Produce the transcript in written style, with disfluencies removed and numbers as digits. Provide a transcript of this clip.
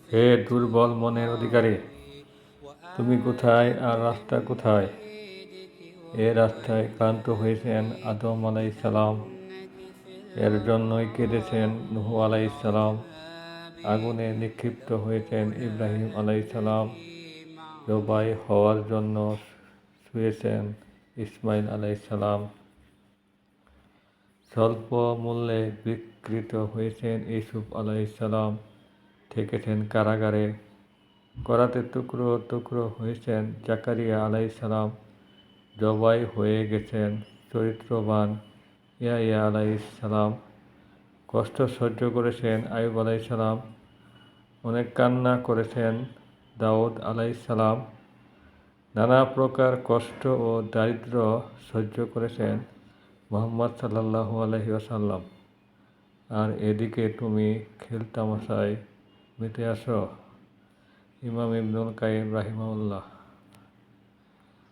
হে দুর্বল মনের অধিকারী, তুমি কোথায় আর রাস্তা কোথায়? এ রাস্তায় ক্লান্ত হয়েছেন আদম আলাইসালাম, এর জন্যই কেঁদেছেন নূহ আলাইসালাম, আগুনে নিক্ষিপ্ত হয়েছেন ইব্রাহিম আলাইসালাম, জবাই হওয়ার জন্য শুয়েছেন ইসমাইল আলাইসালাম, স্বল্প মূল্যে বিকৃত হয়েছেন ইউসুফ আলাইসালাম, থেকেছেন কারাগারে, করাতে টুকরো টুকরো হয়েছেন জাকারিয়া আলাইসালাম, জবাই হয়ে গেছেন চরিত্রবান ইয়াহিয়া আলাইসালাম, কষ্ট সহ্য করেছেন আইয়ুব আলাইসালাম, অনেক কান্না করেছেন দাউদ আলাইসালাম, নানা প্রকার কষ্ট ও দারিদ্র্য সহ্য করেছেন মুহাম্মদ সাল্লাল্লাহু আলাইহি ওয়াসাল্লাম। আর এদিকে তুমি খেলতামাশায় মেতে আসো। ইমাম ইবনুল কাইয়িম রাহিমাহুল্লাহ।